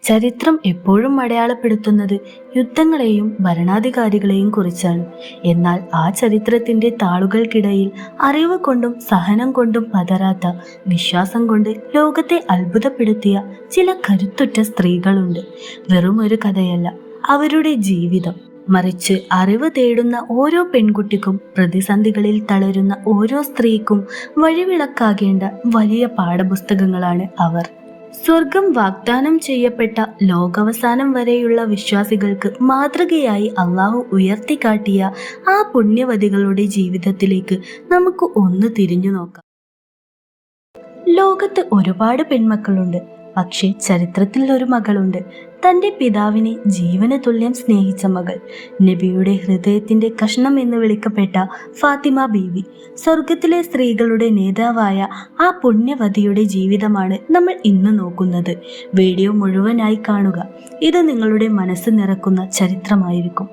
ചരിത്രം എപ്പോഴും അടയാളപ്പെടുത്തുന്നത് യുദ്ധങ്ങളെയും ഭരണാധികാരികളെയും കുറിച്ചാണ്. എന്നാൽ ആ ചരിത്രത്തിന്റെ താളുകൾക്കിടയിൽ അറിവ് കൊണ്ടും സഹനം കൊണ്ടും പതരാത്ത വിശ്വാസം കൊണ്ട് ലോകത്തെ അത്ഭുതപ്പെടുത്തിയ ചില കരുത്തുറ്റ സ്ത്രീകളുണ്ട്. വെറും ഒരു കഥയല്ല അവരുടെ ജീവിതം, മറിച്ച് അറിവ് തേടുന്ന ഓരോ പെൺകുട്ടിക്കും, പ്രതിസന്ധികളിൽ തളരുന്ന ഓരോ സ്ത്രീക്കും വഴിവിളക്കാകേണ്ട വലിയ പാഠപുസ്തകങ്ങളാണ് അവർ. സ്വർഗം വാഗ്ദാനം ചെയ്യപ്പെട്ട ലോകാവസാനം വരെയുള്ള വിശ്വാസികൾക്ക് മാതൃകയായി അള്ളാഹു ഉയർത്തിക്കാട്ടിയ ആ പുണ്യവതികളുടെ ജീവിതത്തിലേക്ക് നമുക്ക് ഒന്ന് തിരിഞ്ഞു നോക്കാം. ലോകത്ത് ഒരുപാട് പെൺമക്കളുണ്ട്, പക്ഷേ ചരിത്രത്തിൽ ഒരു മകളുണ്ട്, തൻ്റെ പിതാവിനെ ജീവന് തുല്യം സ്നേഹിച്ച മകൾ, നബിയുടെ ഹൃദയത്തിന്റെ കഷ്ണം എന്ന് വിളിക്കപ്പെട്ട ഫാത്തിമ ബീവി. സ്വർഗത്തിലെ സ്ത്രീകളുടെ നേതാവായ ആ പുണ്യവതിയുടെ ജീവിതമാണ് നമ്മൾ ഇന്ന് നോക്കുന്നത്. വീഡിയോ മുഴുവനായി കാണുക. ഇത് നിങ്ങളുടെ മനസ്സ് നിറക്കുന്ന ചരിത്രമായിരിക്കും.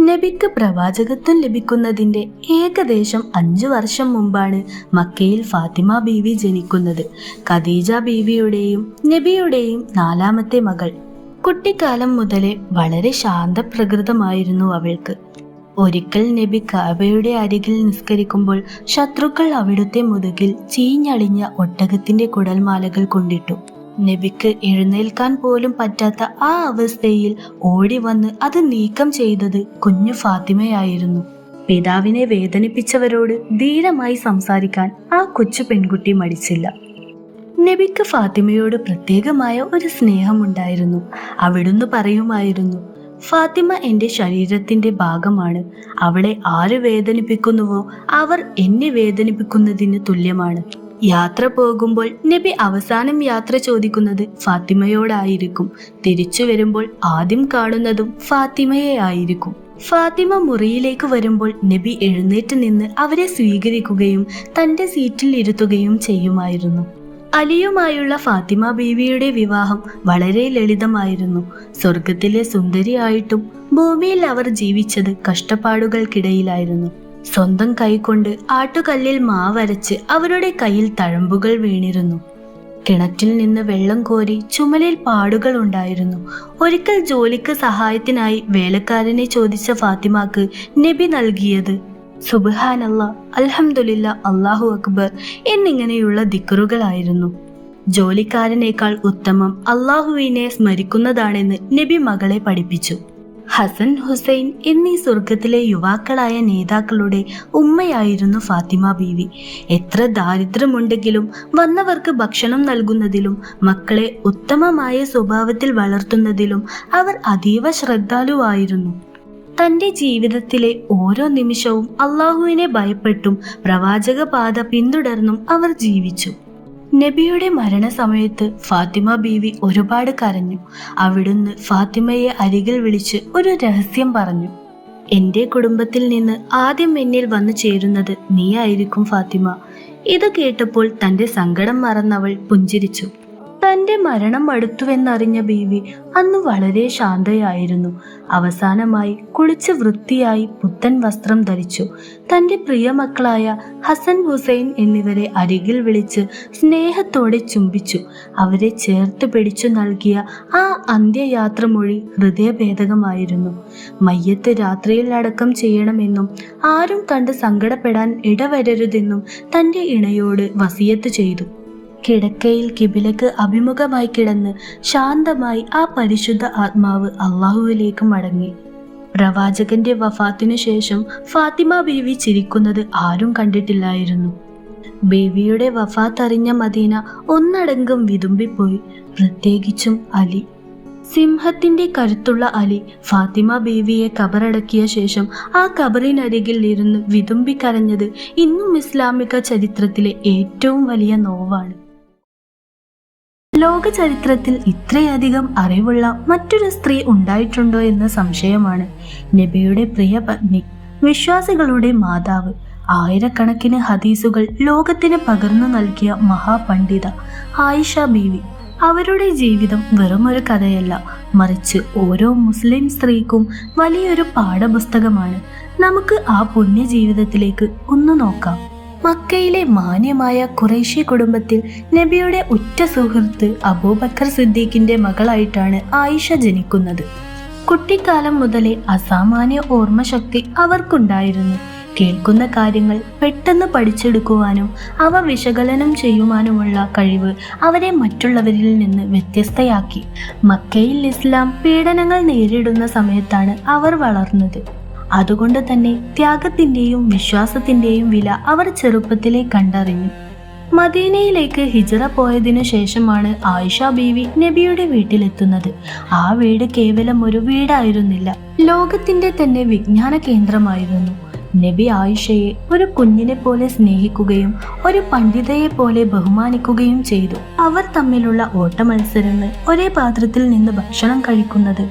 നബിക്ക് പ്രവാചകത്വം ലഭിക്കുന്നതിൻ്റെ ഏകദേശം 5 വർഷം മുമ്പാണ് മക്കയിൽ ഫാത്തിമ ബീവി ജനിക്കുന്നത്. ഖദീജ ബീവിയുടെയും നബിയുടെയും 4ാമത്തെ മകൾ. കുട്ടിക്കാലം മുതലേ വളരെ ശാന്തപ്രകൃതമായിരുന്നു അവൾക്ക്. ഒരിക്കൽ നബി കഅബയുടെ അരികിൽ നിസ്കരിക്കുമ്പോൾ ശത്രുക്കൾ അവിടുത്തെ മുതുകിൽ ചീഞ്ഞളിഞ്ഞ ഒട്ടകത്തിന്റെ കുടൽമാലകൾ കൊണ്ടിട്ടു. നബിക്ക് എഴുന്നേൽക്കാൻ പോലും പറ്റാത്ത ആ അവസ്ഥയിൽ ഓടി വന്ന് അത് നീക്കം ചെയ്തത് കുഞ്ഞു ഫാത്തിമയായിരുന്നു. പിതാവിനെ വേദനിപ്പിച്ചവരോട് ധീരമായി സംസാരിക്കാൻ ആ കൊച്ചു പെൺകുട്ടി മടിച്ചില്ല. നബിക്ക് ഫാത്തിമയോട് പ്രത്യേകമായ ഒരു സ്നേഹമുണ്ടായിരുന്നു. അവിടുന്ന് പറയുമായിരുന്നു, ഫാത്തിമ എൻ്റെ ശരീരത്തിന്റെ ഭാഗമാണ്. അവളെ ആര് വേദനിപ്പിക്കുന്നുവോ അവർ എന്നെ വേദനിപ്പിക്കുന്നതിന് തുല്യമാണ്. യാത്ര പോകുമ്പോൾ നബി അവസാനം യാത്ര ചോദിക്കുന്നത് ഫാത്തിമയോടായിരിക്കും. തിരിച്ചു വരുമ്പോൾ ആദ്യം കാണുന്നതും ഫാത്തിമയെ ആയിരിക്കും. ഫാത്തിമ മുറിയിലേക്ക് വരുമ്പോൾ നബി എഴുന്നേറ്റ് നിന്ന് അവരെ സ്വീകരിക്കുകയും തൻ്റെ സീറ്റിൽ ഇരുത്തുകയും ചെയ്യുമായിരുന്നു. അലിയുമായുള്ള ഫാത്തിമ ബീവിയുടെ വിവാഹം വളരെ ലളിതമായിരുന്നു. സ്വർഗത്തിലെ സുന്ദരിയായിട്ടും ഭൂമിയിൽ അവർ ജീവിച്ചത് കഷ്ടപ്പാടുകൾക്കിടയിലായിരുന്നു. സ്വന്തം കൈകൊണ്ട് ആട്ടുകല്ലിൽ മാവരച്ച് അവരുടെ കയ്യിൽ തഴമ്പുകൾ വീണിരുന്നു. കിണറ്റിൽ നിന്ന് വെള്ളം കോരി ചുമലിൽ പാടുകൾ ഉണ്ടായിരുന്നു. ഒരിക്കൽ ജോലിക്ക് സഹായത്തിനായി വേലക്കാരനെ ചോദിച്ച ഫാത്തിമാക്ക് നബി നൽകിയത് സുബ്ഹാനല്ലാ, അൽഹംദുലില്ലാ, അല്ലാഹു അക്ബർ എന്നിങ്ങനെയുള്ള ദിക്റുകളായിരുന്നു. ജോലിക്കാരനേക്കാൾ ഉത്തമം അല്ലാഹുവിനെ സ്മരിക്കുന്നതാണെന്ന് നബി മകളെ പഠിപ്പിച്ചു. ഹസൻ, ഹുസൈൻ എന്നീ സ്വർഗത്തിലെ യുവാക്കളായ നേതാക്കളുടെ ഉമ്മയായിരുന്നു ഫാത്തിമ ബീവി. എത്ര ദാരിദ്ര്യമുണ്ടെങ്കിലും വന്നവർക്ക് ഭക്ഷണം നൽകുന്നതിലും മക്കളെ ഉത്തമമായ സ്വഭാവത്തിൽ വളർത്തുന്നതിലും അവർ അതീവ ശ്രദ്ധാലുവായിരുന്നു. തൻ്റെ ജീവിതത്തിലെ ഓരോ നിമിഷവും അള്ളാഹുവിനെ ഭയപ്പെട്ടും പ്രവാചക പാത പിന്തുടർന്നും അവർ ജീവിച്ചു. നബിയുടെ മരണസമയത്ത് ഫാത്തിമ ബീവി ഒരുപാട് കരഞ്ഞു. അവിടുന്ന് ഫാത്തിമയെ അരികിൽ വിളിച്ച് ഒരു രഹസ്യം പറഞ്ഞു. എൻ്റെ കുടുംബത്തിൽ നിന്ന് ആദ്യം എന്നിൽ വന്നു ചേരുന്നത് നീയായിരിക്കും ഫാത്തിമ. ഇത് കേട്ടപ്പോൾ തൻ്റെ സങ്കടം മറന്നവൾ പുഞ്ചിരിച്ചു. തൻ്റെ മരണം അടുത്തുവെന്നറിഞ്ഞ ബീവി അന്ന് വളരെ ശാന്തയായിരുന്നു. അവസാനമായി കുളിച്ച് വൃത്തിയായി പുത്തൻ വസ്ത്രം ധരിച്ചു. തൻ്റെ പ്രിയ മക്കളായ ഹസൻ, ഹുസൈൻ എന്നിവരെ അരികിൽ വിളിച്ച് സ്നേഹത്തോടെ ചുംബിച്ചു. അവരെ ചേർത്ത് പിടിച്ചു നൽകിയ ആ അന്ത്യയാത്ര മൊഴി ഹൃദയഭേദകമായിരുന്നു. മയ്യത്ത് രാത്രിയിൽ അടക്കം ചെയ്യണമെന്നും ആരും കണ്ട് സങ്കടപ്പെടാൻ ഇടവരരുതെന്നും തൻ്റെ ഇണയോട് വസിയത്ത് ചെയ്തു. കിടക്കയിൽ കിബിലക്ക് അഭിമുഖമായി കിടന്ന് ശാന്തമായി ആ പരിശുദ്ധ ആത്മാവ് അള്ളാഹുവിലേക്ക് മടങ്ങി. പ്രവാചകന്റെ വഫാത്തിനു ശേഷം ഫാത്തിമ ബീവി ചിരിക്കുന്നത് ആരും കണ്ടിട്ടില്ലായിരുന്നു. ബീവിയുടെ വഫാത്ത് അറിഞ്ഞ മദീന ഒന്നടങ്കം വിതുമ്പിപ്പോയി, പ്രത്യേകിച്ചും അലി. സിംഹത്തിന്റെ കരുത്തുള്ള അലി ഫാത്തിമ ബീവിയെ കബറടക്കിയ ശേഷം ആ കബറിനരികിൽ ഇരുന്ന് വിതുമ്പിക്കരഞ്ഞത് ഇന്നും ഇസ്ലാമിക ചരിത്രത്തിലെ ഏറ്റവും വലിയ നോവാണ്. ലോക ചരിത്രത്തിൽ ഇത്രയധികം അറിവുള്ള മറ്റൊരു സ്ത്രീ ഉണ്ടായിട്ടുണ്ടോ എന്ന സംശയമാണ്. നബിയുടെ പ്രിയ പത്നി, വിശ്വാസികളുടെ മാതാവ്, ആയിരക്കണക്കിന് ഹദീസുകൾ ലോകത്തിന് പകർന്നു നൽകിയ മഹാപണ്ഡിത ആയിഷ ബീവി. അവരുടെ ജീവിതം വെറുമൊരു കഥയല്ല, മറിച്ച് ഓരോ മുസ്ലിം സ്ത്രീക്കും വലിയൊരു പാഠപുസ്തകമാണ്. നമുക്ക് ആ പുണ്യ ജീവിതത്തിലേക്ക് ഒന്ന് നോക്കാം. മക്കയിലെ മാന്യമായ ഖുറൈശി കുടുംബത്തിൽ നബിയുടെ ഉറ്റ സുഹൃത്ത് അബൂബക്കർ സിദ്ദീഖിന്റെ മകളായിട്ടാണ് ആയിഷ ജനിക്കുന്നത്. കുട്ടിക്കാലം മുതലേ അസാമാന്യ ഓർമ്മശക്തി അവർക്കുണ്ടായിരുന്നു. കേൾക്കുന്ന കാര്യങ്ങൾ പെട്ടെന്ന് പഠിച്ചെടുക്കുവാനും അവ വിശകലനം ചെയ്യുവാനുമുള്ള കഴിവ് അവരെ മറ്റുള്ളവരിൽ നിന്ന് വ്യത്യസ്തയാക്കി. മക്കയിൽ ഇസ്ലാം പീഡനങ്ങൾ നേരിടുന്ന സമയത്താണ് അവർ വളർന്നത്. അതുകൊണ്ട് തന്നെ ത്യാഗത്തിന്റെയും വിശ്വാസത്തിന്റെയും വില അവർ ചെറുപ്പത്തിലേ കണ്ടറിഞ്ഞു. മദീനയിലേക്ക് ഹിജ്റ പോയതിനു ശേഷമാണ് ആയിഷ ബീവി നബിയുടെ വീട്ടിലെത്തുന്നത്. ആ വീട് കേവലം ഒരു വീടായിരുന്നില്ല, ലോകത്തിന്റെ തന്നെ വിജ്ഞാന കേന്ദ്രമായിരുന്നു. നബി ആയിഷയെ ഒരു കുഞ്ഞിനെ പോലെ സ്നേഹിക്കുകയും ഒരു പണ്ഡിതയെ പോലെ ബഹുമാനിക്കുകയും ചെയ്തു. അവർ തമ്മിലുള്ള ഓട്ടമത്സരങ്ങൾ, ഒരേ പാത്രത്തിൽ നിന്ന് ഭക്ഷണം കഴിക്കുന്നത്,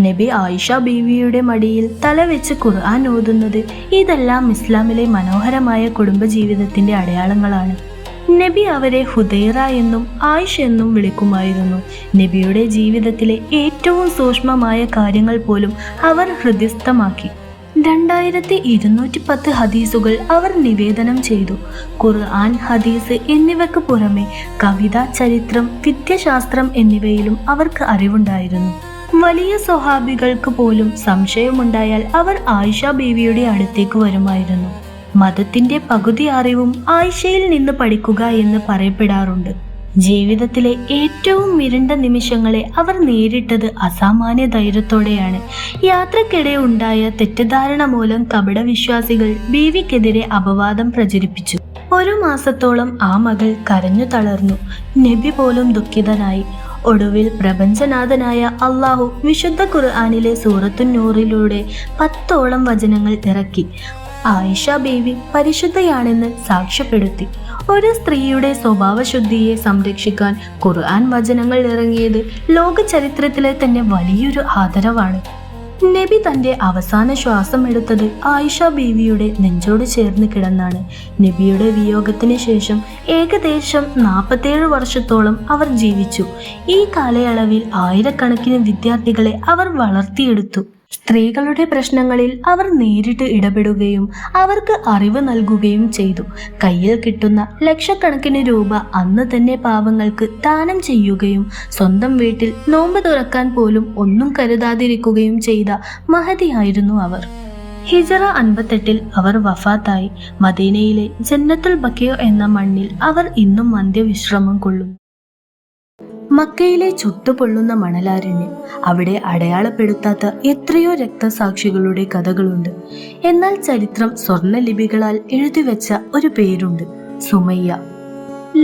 നബി ആയിഷ ബീവിയുടെ മടിയിൽ തലവെച്ച് ഖുർആൻ ഓതുന്നത്, ഇതെല്ലാം ഇസ്ലാമിലെ മനോഹരമായ കുടുംബജീവിതത്തിന്റെ അടയാളങ്ങളാണ്. നബി അവരെ ഹുദൈറ എന്നും ആയിഷ എന്നും വിളിക്കുമായിരുന്നു. നബിയുടെ ജീവിതത്തിലെ ഏറ്റവും സൂക്ഷ്മമായ കാര്യങ്ങൾ പോലും അവർ ഹൃദയസ്ഥമാക്കി. 2210 ഹദീസുകൾ അവർ നിവേദനം ചെയ്തു. ഖുർആൻ, ഹദീസ് എന്നിവയ്ക്ക് പുറമെ കവിത, ചരിത്രം, വിദ്യാശാസ്ത്രം എന്നിവയിലും അവർക്ക് അറിവുണ്ടായിരുന്നു. വലിയ സ്വഹാബികൾക്ക് പോലും സംശയമുണ്ടായാൽ അവർ ആയിഷ ബീവിയുടെ അടുത്തേക്ക് വരുമായിരുന്നു. മതത്തിന്റെ പകുതി അറിവും ആയിഷയിൽ നിന്ന് പഠിക്കുക എന്ന് പറയപ്പെടാറുണ്ട്. ജീവിതത്തിലെ ഏറ്റവും ഇരുണ്ട നിമിഷങ്ങളെ അവർ നേരിട്ടത് അസാമാന്യ ധൈര്യത്തോടെയാണ്. യാത്രക്കിടെ ഉണ്ടായ തെറ്റിദ്ധാരണ മൂലം കപടവിശ്വാസികൾ ബീവിക്കെതിരെ അപവാദം പ്രചരിപ്പിച്ചു. 1 മാസത്തോളം ആ മകൾ കരഞ്ഞു തളർന്നു. നബി പോലും ദുഃഖിതനായി. ഒടുവിൽ പ്രപഞ്ചനാഥനായ അള്ളാഹു വിശുദ്ധ ഖുർആനിലെ സൂറത്തുൻ നൂറിലൂടെ 10ഓളം വചനങ്ങൾ ഇറക്കി ആയിഷ ബീവി പരിശുദ്ധയാണെന്ന് സാക്ഷ്യപ്പെടുത്തി. ഒരു സ്ത്രീയുടെ സ്വഭാവശുദ്ധിയെ സംരക്ഷിക്കാൻ ഖുർആൻ വചനങ്ങൾ ഇറങ്ങിയത് ലോക ചരിത്രത്തിലെ തന്നെ വലിയൊരു ആദരവാണ്. നബി തന്റെ അവസാന ശ്വാസം എടുത്തത് ആയിഷ ബീവിയുടെ നെഞ്ചോട് ചേർന്ന് കിടന്നാണ്. നബിയുടെ വിയോഗത്തിന് ശേഷം ഏകദേശം 47 വർഷത്തോളം അവർ ജീവിച്ചു. ഈ കാലയളവിൽ ആയിരക്കണക്കിന് വിദ്യാർത്ഥികളെ അവർ വളർത്തിയെടുത്തു. സ്ത്രീകളുടെ പ്രശ്നങ്ങളിൽ അവർ നേരിട്ട് ഇടപെടുകയും അവർക്ക് അറിവ് നൽകുകയും ചെയ്തു. കയ്യിൽ കിട്ടുന്ന ലക്ഷക്കണക്കിന് രൂപ അന്ന് തന്നെ പാവങ്ങൾക്ക് ദാനം ചെയ്യുകയും സ്വന്തം വീട്ടിൽ നോമ്പ് തുറക്കാൻ പോലും ഒന്നും കരുതാതിരിക്കുകയും ചെയ്ത മഹതിയായിരുന്നു അവർ. ഹിജ്റ 58 അവർ വഫാത്തായി. മദീനയിലെ ജന്നത്തുൽ ബഖീഅ എന്ന മണ്ണിൽ അവർ ഇന്നും അന്ത്യവിശ്രമം കൊള്ളുന്നു. മക്കയിലെ ചുട്ടുപൊള്ളുന്ന മണലാരണ്യം, അവിടെ അടയാളപ്പെടുത്താത്ത എത്രയോ രക്തസാക്ഷികളുടെ കഥകളുണ്ട്. എന്നാൽ ചരിത്രം സ്വർണ്ണലിപികളാൽ എഴുതിവെച്ച ഒരു പേരുണ്ട്, സുമയ്യ.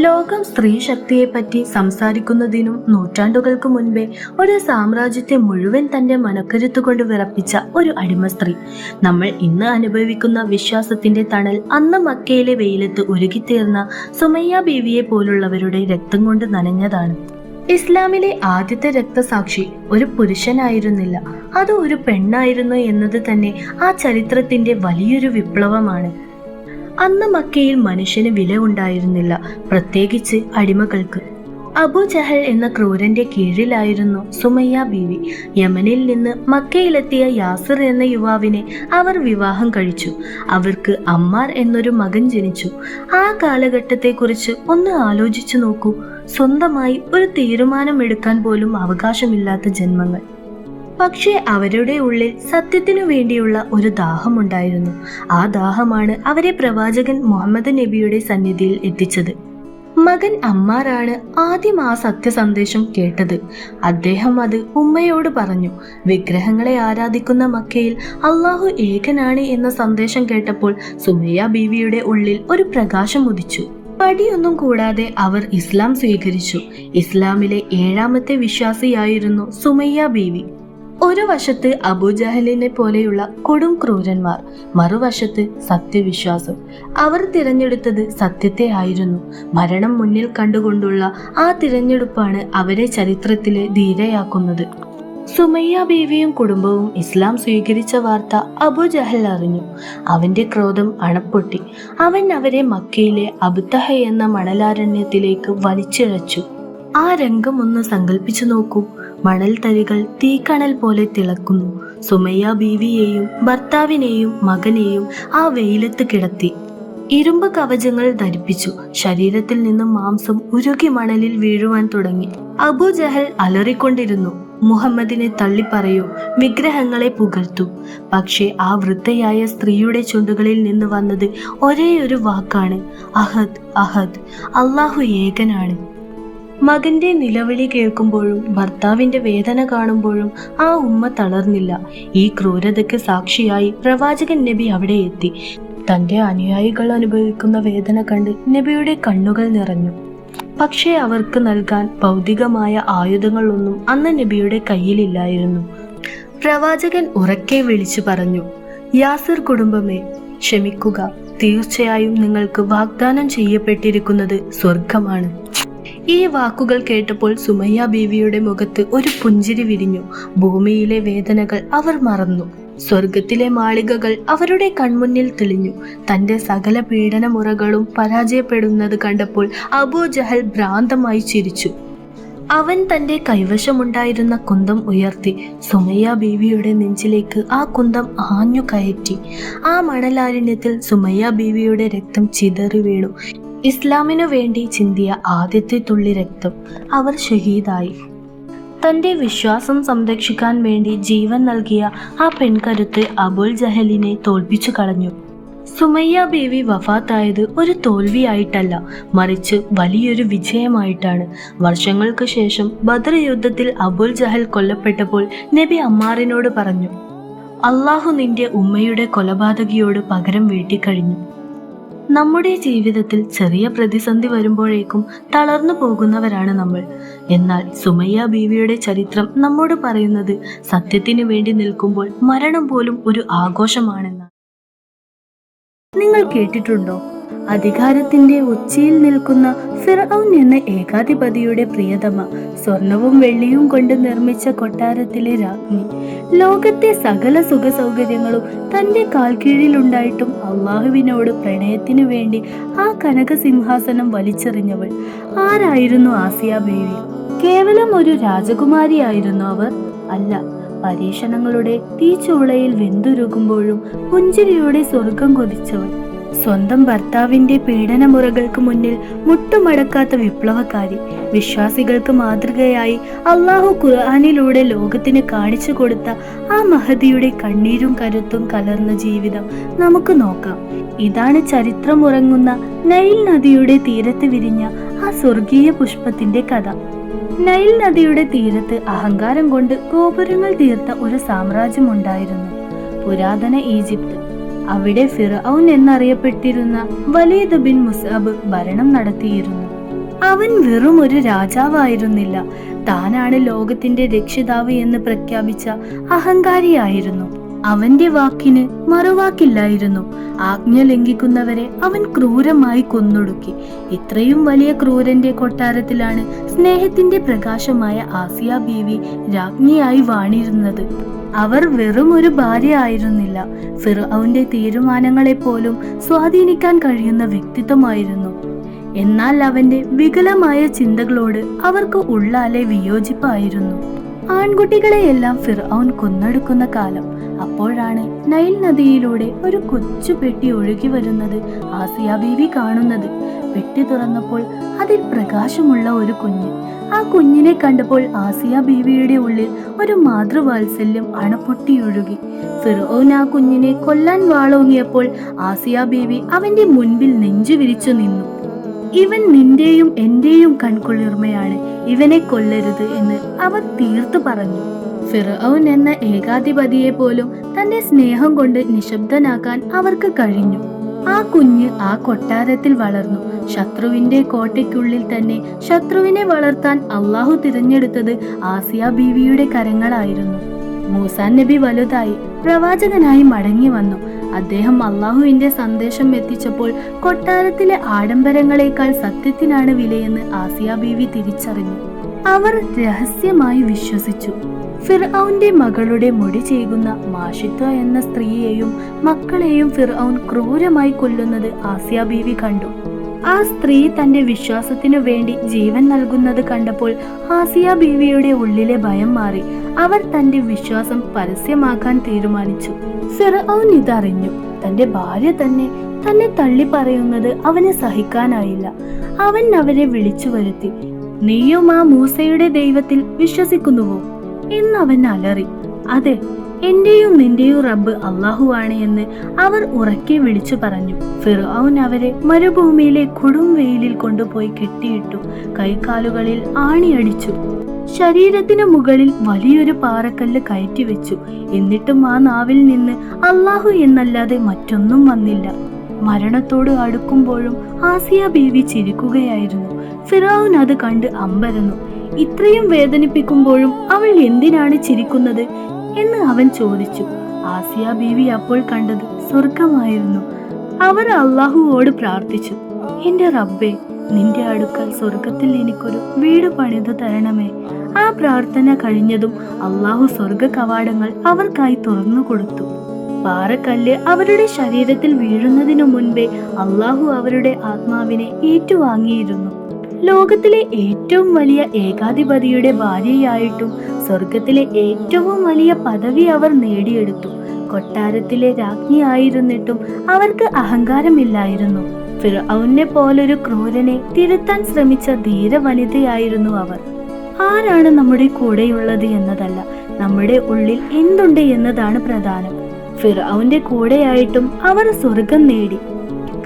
ലോകം സ്ത്രീ ശക്തിയെപ്പറ്റി സംസാരിക്കുന്നതിനും നൂറ്റാണ്ടുകൾക്ക് മുൻപേ ഒരു സാമ്രാജ്യത്തെ മുഴുവൻ തന്റെ മനക്കരുത്തുകൊണ്ട് വിറപ്പിച്ച ഒരു അടിമ സ്ത്രീ. നമ്മൾ ഇന്ന് അനുഭവിക്കുന്ന വിശ്വാസത്തിന്റെ തണൽ അന്ന് മക്കയിലെ വെയിലത്ത് ഉരുകിത്തീർന്ന സുമയ്യ ബീവിയെ പോലുള്ളവരുടെ രക്തം കൊണ്ട് നനഞ്ഞതാണ്. ഇസ്ലാമിലെ ആദ്യത്തെ രക്തസാക്ഷി ഒരു പുരുഷനായിരുന്നില്ല, അത് ഒരു പെണ്ണായിരുന്നു എന്നത് തന്നെ ആ ചരിത്രത്തിന്റെ വലിയൊരു വിപ്ലവമാണ്. അന്ന് മക്കയിൽ മനുഷ്യന് വില ഉണ്ടായിരുന്നില്ല, പ്രത്യേകിച്ച് അടിമകൾക്ക്. അബൂ ജഹൽ എന്ന ക്രൂരന്റെ കീഴിലായിരുന്നു സുമയ്യ ബീവി. യമനിൽ നിന്ന് മക്കയിലെത്തിയ യാസിർ എന്ന യുവാവിനെ അവർ വിവാഹം കഴിച്ചു. അവർക്ക് അമ്മാർ എന്നൊരു മകൻ ജനിച്ചു. ആ കാലഘട്ടത്തെക്കുറിച്ച് ഒന്ന് ആലോചിച്ചു നോക്കൂ. സ്വന്തമായി ഒരു തീരുമാനമെടുക്കാൻ പോലും അവകാശമില്ലാത്ത ജന്മങ്ങൾ. പക്ഷേ അവരുടെ ഉള്ളിൽ സത്യത്തിനു വേണ്ടിയുള്ള ഒരു ദാഹമുണ്ടായിരുന്നു. ആ ദാഹമാണ് അവരെ പ്രവാചകൻ മുഹമ്മദ് നബിയുടെ സന്നിധിയിൽ എത്തിച്ചത്. മകൻ അമ്മാറാണ് ആദ്യം ആ സത്യസന്ദേശം കേട്ടത്. അദ്ദേഹം അത് ഉമ്മയോട് പറഞ്ഞു. വിഗ്രഹങ്ങളെ ആരാധിക്കുന്ന മക്കയിൽ അള്ളാഹു ഏകനാണ് എന്ന സന്ദേശം കേട്ടപ്പോൾ സുമയ്യ ബീവിയുടെ ഉള്ളിൽ ഒരു പ്രകാശം ഉദിച്ചു. പടിയൊന്നും കൂടാതെ അവർ ഇസ്ലാം സ്വീകരിച്ചു. ഇസ്ലാമിലെ 7ാമത്തെ വിശ്വാസിയായിരുന്നു സുമയ്യ ബീവി. ഒരു വശത്ത് അബൂജഹലിനെ പോലെയുള്ള കൊടും ക്രൂരന്മാർ, മറുവശത്ത് സത്യവിശ്വാസം. അവർ തിരഞ്ഞെടുത്തത് സത്യത്തെ ആയിരുന്നു. മരണം മുന്നിൽ കണ്ടുകൊണ്ടുള്ള ആ തിരഞ്ഞെടുപ്പാണ് അവരെ ചരിത്രത്തിലെ ധീരയാക്കുന്നത്. സുമയ്യ ബീവിയും കുടുംബവും ഇസ്ലാം സ്വീകരിച്ച വാർത്ത അബൂജഹൽ അറിഞ്ഞു. അവന്റെ ക്രോധം അണപ്പൊട്ടി. അവൻ അവരെ മക്കയിലെ അബ്തഹ എന്ന മണലാരണ്യത്തിലേക്ക് വലിച്ചിഴച്ചു. ആ രംഗം ഒന്ന് സങ്കല്പിച്ചു നോക്കൂ. മണൽ തരികൾ തീക്കണൽ പോലെ തിളക്കുന്നു. സുമയ്യ ബീവിയെയും ഭർത്താവിനെയും മകനെയും ആ വെയിലത്ത് കിടത്തി. ഇരുമ്പ് കവചങ്ങൾ ധരിപ്പിച്ചു. ശരീരത്തിൽ നിന്നും മാംസം ഉരുകി മണലിൽ വീഴുവാൻ തുടങ്ങി. അബൂജഹൽ അലറിക്കൊണ്ടിരുന്നു, മുഹമ്മദിനെ തള്ളിപ്പറയൂ, വിഗ്രഹങ്ങളെ പുകഴ്ത്തൂ. പക്ഷേ ആ വൃദ്ധയായ സ്ത്രീയുടെ ചുണ്ടുകളിൽ നിന്ന് വന്നത് ഒരേയൊരു വാക്കാണ്, അഹദ് അഹദ്, അള്ളാഹു ഏകനാണ്. മകന്റെ നിലവിളി കേൾക്കുമ്പോഴും ഭർത്താവിന്റെ വേദന കാണുമ്പോഴും ആ ഉമ്മ തളർന്നില്ല. ഈ ക്രൂരതയ്ക്ക് സാക്ഷിയായി പ്രവാചകൻ നബി അവിടെ എത്തി. തന്റെ അനുയായികൾ അനുഭവിക്കുന്ന വേദന കണ്ട് നബിയുടെ കണ്ണുകൾ നിറഞ്ഞു. പക്ഷേ അവർക്ക് നൽകാൻ ഭൗതികമായ ആയുധങ്ങളൊന്നും അന്ന് നബിയുടെ കയ്യിലില്ലായിരുന്നു. പ്രവാചകൻ ഉറക്കെ വിളിച്ചു പറഞ്ഞു, യാസിർ കുടുംബമേ, ക്ഷമിക്കുക. തീർച്ചയായും നിങ്ങൾക്ക് വാഗ്ദാനം ചെയ്യപ്പെട്ടിരിക്കുന്നത് സ്വർഗമാണ്. ഈ വാക്കുകൾ കേട്ടപ്പോൾ സുമയ്യ ബീവിയുടെ മുഖത്ത് ഒരു പുഞ്ചിരി വിരിഞ്ഞു. ഭൂമിയിലെ വേദനകൾ അവർ മറന്നു. സ്വർഗത്തിലെ മാളികകൾ അവരുടെ കൺമുന്നിൽ തെളിഞ്ഞു. തന്റെ സകല പീഡനമുറകളും പരാജയപ്പെടുന്നത് കണ്ടപ്പോൾ അബൂജഹൽ ഭ്രാന്തമായി ചിരിച്ചു. അവൻ തന്റെ കൈവശമുണ്ടായിരുന്ന കുന്തം ഉയർത്തി സുമയ്യ ബീവിയുടെ നെഞ്ചിലേക്ക് ആ കുന്തം ആഞ്ഞു കയറ്റി. ആ മണലാരണ്യത്തിൽ സുമയ്യ ബീവിയുടെ രക്തം ചിതറി വീണു. ഇസ്ലാമിനു വേണ്ടി ചിന്തിയ ആദ്യത്തെ തുള്ളി രക്തം. അവർ ഷഹീദായി. തന്റെ വിശ്വാസം സംരക്ഷിക്കാൻ വേണ്ടി ജീവൻ നൽകിയ ആ പെൺകരുത്ത് അബൂൽ ജഹലിനെ തോൽപ്പിച്ചു കളഞ്ഞു. സുമയ്യ ബീവി വഫാത്തായത് ഒരു തോൽവിയായിട്ടല്ല, മറിച്ച് വലിയൊരു വിജയമായിട്ടാണ്. വർഷങ്ങൾക്ക് ശേഷം ബദർ യുദ്ധത്തിൽ അബൂൽ ജഹൽ കൊല്ലപ്പെട്ടപ്പോൾ നബി അമ്മാറിനോട് പറഞ്ഞു, അള്ളാഹു നിന്റെ ഉമ്മയുടെ കൊലപാതകിയോട് പകരം വീട്ടിക്കഴിഞ്ഞു. നമ്മുടെ ജീവിതത്തിൽ ചെറിയ പ്രതിസന്ധി വരുമ്പോഴേക്കും തളർന്നു പോകുന്നവരാണ് നമ്മൾ. എന്നാൽ സുമയ്യ ബീവിയുടെ ചരിത്രം നമ്മോട് പറയുന്നത് സത്യത്തിനു വേണ്ടി നിൽക്കുമ്പോൾ മരണം പോലും ഒരു ആഘോഷമാണെന്നാണ്. നിങ്ങൾ കേട്ടിട്ടുണ്ടോ, അധികാരത്തിന്റെ ഉച്ചിയിൽ നിൽക്കുന്ന ഫിർഔൻ എന്ന ഏകാധിപതിയുടെ പ്രിയതമ, സ്വർണവും വെള്ളിയും കൊണ്ട് നിർമ്മിച്ച കൊട്ടാരത്തിലെ രാജ്ഞി, ലോകത്തെ സകല സുഖ സൗകര്യങ്ങളും തന്റെ കാൽ കീഴിലുണ്ടായിട്ടും അള്ളാഹുവിനോട് പ്രണയത്തിനു വേണ്ടി ആ കനക സിംഹാസനം വലിച്ചെറിഞ്ഞവൾ ആരായിരുന്നു? ആസിയ ബീവി. കേവലം ഒരു രാജകുമാരിയായിരുന്നു അവർ? അല്ല. പരീക്ഷണങ്ങളുടെ തീച്ചൂളയിൽ വെന്തുരുകുമ്പോഴും പുഞ്ചിരിയോടെ സ്വർഗം കൊതിച്ചവൾ. സ്വന്തം ഭർത്താവിന്റെ പീഡനമുറകൾക്ക് മുന്നിൽ മുട്ടുമടക്കാത്ത വിപ്ലവക്കാരി. വിശ്വാസികൾക്ക് മാതൃകയായി അള്ളാഹു ഖുർആനിലൂടെ ലോകത്തിന് കാണിച്ചു കൊടുത്ത ആ മഹദിയുടെ കണ്ണീരും കരുത്തും കലർന്ന ജീവിതം നമുക്ക് നോക്കാം. ഇതാണ് ചരിത്രമുറങ്ങുന്ന നൈൽ നദിയുടെ തീരത്ത് വിരിഞ്ഞ ആ സ്വർഗീയ പുഷ്പത്തിന്റെ കഥ. നൈൽ നദിയുടെ തീരത്ത് അഹങ്കാരം കൊണ്ട് ഗോപുരങ്ങൾ തീർത്ത ഒരു സാമ്രാജ്യം ഉണ്ടായിരുന്നു, പുരാതന ഈജിപ്ത്. അവിടെ ഫിർഔൻ എന്നറിയപ്പെട്ടിരുന്ന വലീദ് ബിൻ മുസ്അബ് ഭരണം നടത്തിയിരുന്നു. അവൻ വെറും ഒരു രാജാവായിരുന്നില്ല, താനാണ് ലോകത്തിന്റെ രക്ഷിതാവ് എന്ന് പ്രഖ്യാപിച്ച അഹങ്കാരിയായിരുന്നു. അവന്റെ വാക്കിന് മറുവാക്കില്ലായിരുന്നു. ആജ്ഞ ലംഘിക്കുന്നവരെ അവൻ ക്രൂരമായി കൊന്നൊടുക്കി. ഇത്രയും വലിയ ക്രൂരന്റെ കൊട്ടാരത്തിലാണ് സ്നേഹത്തിന്റെ പ്രകാശമായ ആസിയ ബീവി രാജ്ഞിയായി വാണിരുന്നത്. അവർ വെറും ഒരു ഭാര്യ ആയിരുന്നില്ല, ഫിർഔന്റെ തീരുമാനങ്ങളെപ്പോലും സ്വാധീനിക്കാൻ കഴിയുന്ന വ്യക്തിത്വമായിരുന്നു. എന്നാൽ അവന്റെ വികലമായ ചിന്തകളോട് അവർക്ക് ഉള്ളാലെ വിയോജിപ്പായിരുന്നു. ആൺകുട്ടികളെയെല്ലാം ഫിർഔൻ കൊന്നൊടുക്കുന്ന കാലം. അപ്പോഴാണ് നൈൽ നദിയിലൂടെ ഒരു കൊച്ചു പെട്ടി ഒഴുകി വരുന്നത് ആസിയ ബീവി കാണുന്നത്. പെട്ടി തുറന്നപ്പോൾ അതിൽ പ്രകാശമുള്ള ഒരു കുഞ്ഞ്. ആ കുഞ്ഞിനെ കണ്ടപ്പോൾ ആസിയ ബീവിയുടെ ഉള്ളിൽ ഒരു മാതൃവാത്സല്യം അണപൊട്ടിയൊഴുകി. ഫിർഔൻ ആ കുഞ്ഞിനെ കൊല്ലാൻ വാളോങ്ങിയപ്പോൾ ആസിയ ബീവി അവന്റെ മുൻപിൽ നെഞ്ചു വിരിച്ചു നിന്നു. ഇവൻ നിന്റെയും എന്റെയും കൺകുളിർമയാണ്, ഇവനെ കൊല്ലരുത് എന്ന് അവർ തീർത്തു പറഞ്ഞു. ഫിർഔൻ എന്ന ഏകാധിപതിയെ പോലും തന്റെ സ്നേഹം കൊണ്ട് നിശബ്ദനാക്കാൻ അവർക്ക് കഴിഞ്ഞു. ആ കുഞ്ഞ് ആ കൊട്ടാരത്തിൽ വളർന്നു. ശത്രുവിന്റെ കോട്ടയ്ക്കുള്ളിൽ തന്നെ ശത്രുവിനെ വളർത്താൻ അള്ളാഹു തിരഞ്ഞെടുത്തത് ആസിയ ബീവിയുടെ കരങ്ങളായിരുന്നു. മൂസാ നബി വലുതായി പ്രവാചകനായി മടങ്ങി വന്നു. അദ്ദേഹം അള്ളാഹുവിന്റെ സന്ദേശം എത്തിച്ചപ്പോൾ കൊട്ടാരത്തിലെ ആഡംബരങ്ങളെക്കാൾ സത്യത്തിനാണ് വിലയെന്ന് ആസിയ ബീവി തിരിച്ചറിഞ്ഞു. അവർ രഹസ്യമായി വിശ്വസിച്ചു. ഫിർഔന്റെ മകളുടെ മുടി ചെയ്യുന്ന മാഷിത്വ എന്ന സ്ത്രീയെയും മക്കളെയും ഫിർഔൻ ക്രൂരമായി കൊല്ലുന്നത് ആസിയ ബീവി കണ്ടു. ആ സ്ത്രീ തന്റെ വിശ്വാസത്തിനു വേണ്ടി ജീവൻ നൽകുന്നത് കണ്ടപ്പോൾ ആസിയ ബീവിയുടെ ഉള്ളിലെ ഭയം മാറി. അവർ തന്റെ വിശ്വാസം പരസ്യമാക്കാൻ തീരുമാനിച്ചു. ഫിർഔൻ ഇതറിഞ്ഞു. തന്റെ ഭാര്യ തന്നെ തള്ളി പറയുന്നത് അവന് സഹിക്കാനായില്ല. അവൻ അവരെ വിളിച്ചു വരുത്തി. നീയും ആ മൂസയുടെ ദൈവത്തിൽ വിശ്വസിക്കുന്നുവോ എന്നവൻ അലറി. അതെ, എന്റെയും നിന്റെയും റബ്ബ് അള്ളാഹുവാണ് എന്ന് അവർ ഉറക്കെ വിളിച്ചു പറഞ്ഞു. ഫിർഔൻ അവരെ മരുഭൂമിയിലെ കൊടും വെയിലിൽ കൊണ്ടുപോയി കെട്ടിയിട്ടു. കൈകാലുകളിൽ ആണിയടിച്ചു. ശരീരത്തിനു മുകളിൽ വലിയൊരു പാറക്കല്ല് കയറ്റിവെച്ചു. എന്നിട്ടും ആ നാവിൽ നിന്ന് അള്ളാഹു എന്നല്ലാതെ മറ്റൊന്നും വന്നില്ല. മരണത്തോട് അടുക്കുമ്പോഴും ആസിയ ബീവി ചിരിക്കുകയായിരുന്നു. ഫിർഔൻ അത് കണ്ട് അമ്പരന്നു. ഇത്രയും വേദനിപ്പിക്കുമ്പോഴും അവൾ എന്തിനാണ് ചിരിക്കുന്നത് എന്ന് അവൻ ചോദിച്ചു. ആസിയ ബീവി അപ്പോൾ കണ്ടത് സ്വർഗമായിരുന്നു. അവർ അള്ളാഹുവോട് പ്രാർത്ഥിച്ചു, എന്റെ റബ്ബേ, നിന്റെ അടുക്കൽ സ്വർഗത്തിൽ എനിക്കൊരു വീട് പണിതു തരണമേ. ആ പ്രാർത്ഥന കഴിഞ്ഞതും അള്ളാഹു സ്വർഗ കവാടങ്ങൾ അവർക്കായി തുറന്നു കൊടുത്തു. പാറക്കല്ല് അവരുടെ ശരീരത്തിൽ വീഴുന്നതിനു മുൻപേ അള്ളാഹു അവരുടെ ആത്മാവിനെ ഏറ്റുവാങ്ങിയിരുന്നു. ലോകത്തിലെ ഏറ്റവും വലിയ ഏകാധിപതിയുടെ ഭാര്യയായിട്ടും സ്വർഗത്തിലെ ഏറ്റവും വലിയ പദവി അവർ നേടിയെടുത്തു. കൊട്ടാരത്തിലെ രാജ്ഞിയായിരുന്നിട്ടും അവർക്ക് അഹങ്കാരമില്ലായിരുന്നു. ഫിർഔനെ പോലൊരു ക്രൂരനെ തിരുത്താൻ ശ്രമിച്ച ധീര വനിതയായിരുന്നു അവർ. ആരാണ് നമ്മുടെ കൂടെയുള്ളത് എന്നതല്ല, നമ്മുടെ ഉള്ളിൽ എന്തുണ്ട് എന്നതാണ് പ്രധാനം. ഫിർഔന്റെ കൂടെയായിട്ടും അവർ സ്വർഗം നേടി.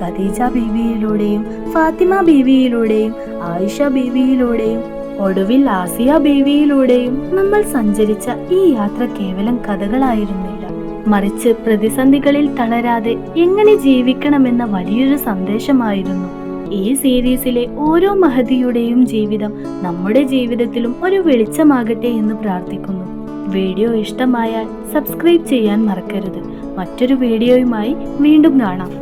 ഖദീജ ബീവിയിലൂടെയും ഫാത്തിമ ബീവിയിലൂടെയും ആയിഷ ബീവിയിലൂടെയും ഒടുവിൽ ആസിയ ബീവിയിലൂടെയും നമ്മൾ സഞ്ചരിച്ച ഈ യാത്ര കേവലം കഥകളായിരുന്നില്ല, മറിച്ച് പ്രതിസന്ധികളിൽ തളരാതെ എങ്ങനെ ജീവിക്കണമെന്ന വലിയൊരു സന്ദേശമായിരുന്നു. ഈ സീരീസിലെ ഓരോ മഹദിയുടെയും ജീവിതം നമ്മുടെ ജീവിതത്തിലും ഒരു വെളിച്ചമാകട്ടെ എന്ന് പ്രാർത്ഥിക്കുന്നു. വീഡിയോ ഇഷ്ടമായാൽ സബ്സ്ക്രൈബ് ചെയ്യാൻ മറക്കരുത്. മറ്റൊരു വീഡിയോയുമായി വീണ്ടും കാണാം.